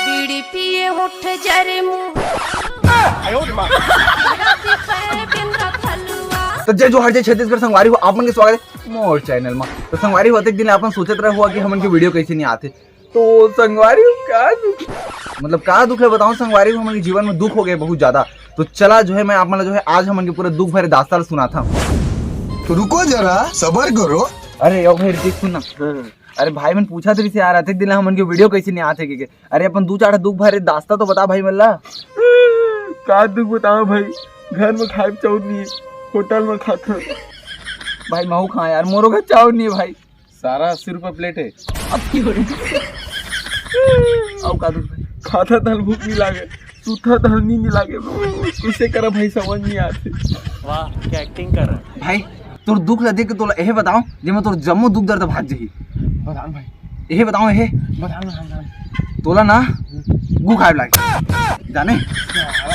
बीड़ी पिए उठ जरे मुंह तो जय जोहार जय छत्तीसगढ़ संगवारी हो आपन के स्वागत है मोर चैनल में। तो संगवारी होते दिन अपन सोचत रहे हुआ कि हमन के वीडियो कैसे नहीं आते। तो संगवारी क्या दुख मतलब क्या दुख है बताऊं संगवारी को, हमन के जीवन में दुख हो गए बहुत ज्यादा। तो चला जो है मैं आप जो है आज हमन के पूरे दुख भरे दास्तान सुना था। तो रुको जरा सबर करो। अरे यो भाई ऋतिक सुन ना। अरे भाई मैंने पूछा तो इसे यार आते दिन हमन के वीडियो कैसे नहीं आते के। अरे अपन दो चार दुख भरे दास्ता तो बता भाई मल्ला। का दुख बताओ भाई, घर में खाए चाउर नहीं है, होटल में खाते भाई महू खा यार, मोरो का चाउर नहीं है भाई, सारा 80 रुपये प्लेट है। अब की हो रही अब का दुख भाई, खाता दाल भूख नहीं लागे, सूखा दाल नींद नहीं लागे, कैसे करा भाई समझ नहीं आते। वाह क्या एक्टिंग कर रहा है भाई। तोर दुख ला देख के तोला एहे बताओ जे मैं तोर जम्मो दुख दर्द भाग जही। बताओ भाई, एहे बताओ एहे बताओ तोला ना गु खाए लागे जाने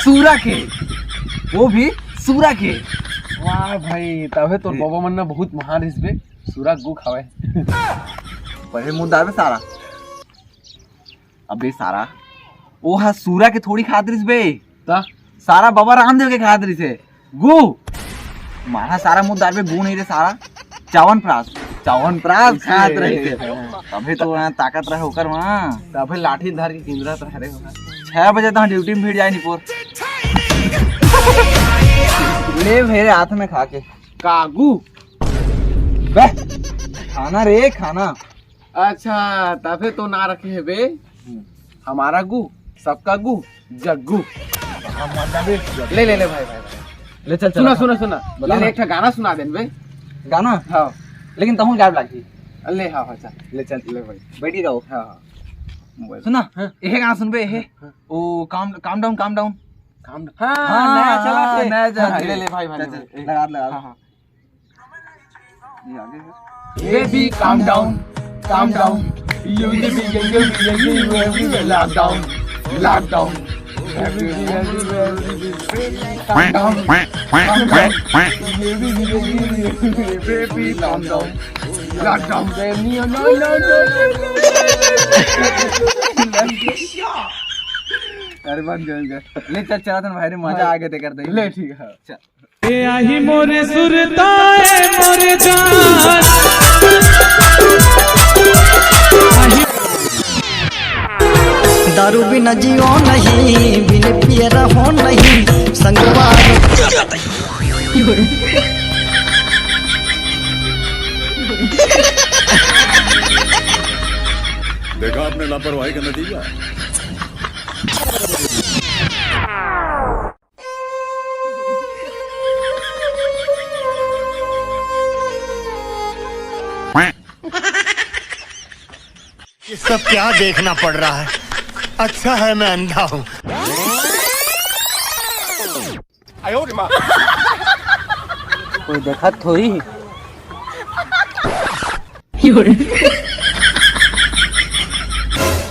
सूरा के, वो भी सूरा के। वाह भाई, तबे तो बाबा मन ना बहुत महान रिश्ते सूरा गु खावे। पहले मुद्दा में सारा अबे सारा वो हा सूरा के थोड़ी खातरिस बे ता सारा बाबा रामदेव के खातरिस है गु। मारा सारा मुद्दा में गु नहीं रे सारा चावन प्रास खात रहे थे। तभी तो वहाँ ताकत रहे होकर वहाँ तबे लाठी धार के किंदरा तो हरे 6 बजे तक ड्यूटी में भीड़ जाए निपोर ले मेरे हाथ में खा के कागू बे खाना रे खाना। अच्छा तबे तो ना रखे है बे हमारा गु सबका गु जग्गू। ले ले ले भाई भाई ले चल सुना सुना सुना बता ले ना। एक ठा गाना सुना देन बे। गाना हाँ लेकिन तहु गायब लागी ले हाँ हाँ चल ले चल ले भाई बैठी रहो। हाँ हाँ सुना एहे गाना सुनबे एहे ओ काम डाउन काम हाँ, नया चला थे। नया चला हाँ, थे। ले ले भाई भाई चल, चल, लगा हाँ हाँ ये आगे Baby, calm down. You live in lockdown. Calm down. Baby, calm down. Lockdown. अरे बन गए ले चल चला भाई रे मजा आ गया ते कर दे ले ठीक है चल। आई मोरे सुरताए मोरे जान दारू बिना जियो नहीं, बिन पिए रहो नहीं, संगवार देखा आपने लापरवाही का नतीजा। ये सब क्या देखना पड़ रहा है। अच्छा है मैं अंधा हूँ। कोई देखा थोड़ी।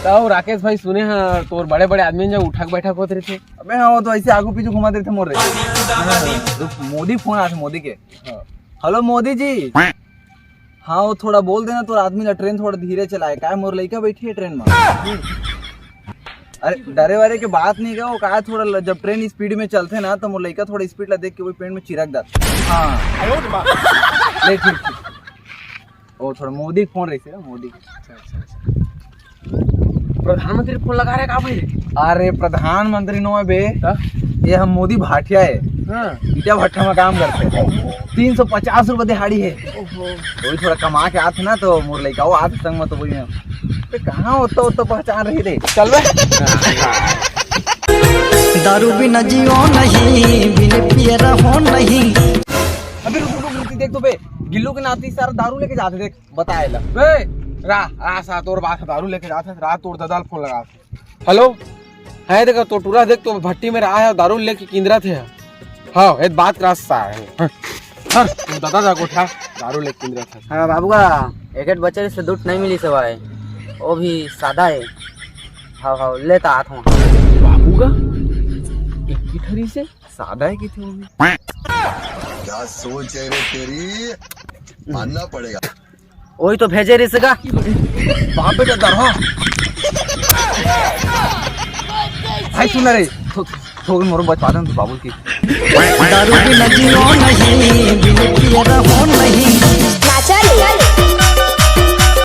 तो राकेश भाई सुने हैं तो बड़े बड़े आदमी जब उठक बैठक होते रहे थे। अबे हाँ वो तो ऐसे आगू पीछे घुमा देते मोर रहे। मोदी फोन आया था मोदी के। हेलो मोदी जी। हाँ वो थोड़ा बोल देना तो आदमी ना ट्रेन थोड़ा धीरे चलाए क्या मोर लड़का बैठी है ट्रेन में। अरे डरे वारे के बात नहीं का वो कहा थोड़ा जब ट्रेन स्पीड में चलते ना तो मोर लड़का थोड़ा स्पीड ला देख के वो पेड़ में चिरक जाता। हाँ ले ठीक वो थोड़ा मोदी फोन रही थी मोदी। प्रधानमंत्री फोन लगा रहे का भाई। अरे प्रधानमंत्री नो है बे ये हम मोदी भाटिया है। हाँ ईटा भट्टा में काम करते हैं। 350 रुपए दिहाड़ी है। वही थोड़ा कमा के आते ना तो मोर लड़का वो आते संग में तो वही कहाँ होता होता पहचान रही रे। चल बे दारू बिना जियो नहीं, बिन पिए रहो नहीं। अबे रुक देख तो बे गिल्लू के नाती सारा दारू लेके जाते देख बताए ला बे रा तोर बात दारू लेके जाते रात तोर ददाल फोन लगा। हेलो है देखो तो टूरा देख तो भट्टी में रहा है दारू लेके किंदरा थे। हाँ एक बात करा सा है। हाँ दादा जा कोठा दारू लेके किंदरा था। हाँ बाबू का एक बच्चे से दूध नहीं मिली सवाए, वो भी सादा है। हाँ लेता हाथ में बाबू का एक की ठरी से सादा है की थी वो भी। क्या सोच है रे तेरी, मानना पड़ेगा। वही तो भेजे रे सगा बाप बेटा दरहो भाई सुन रे थोड़ी मोर बचवा दे तू बाबू की दारू भी नजियो नहीं बिन पिए रहो नहीं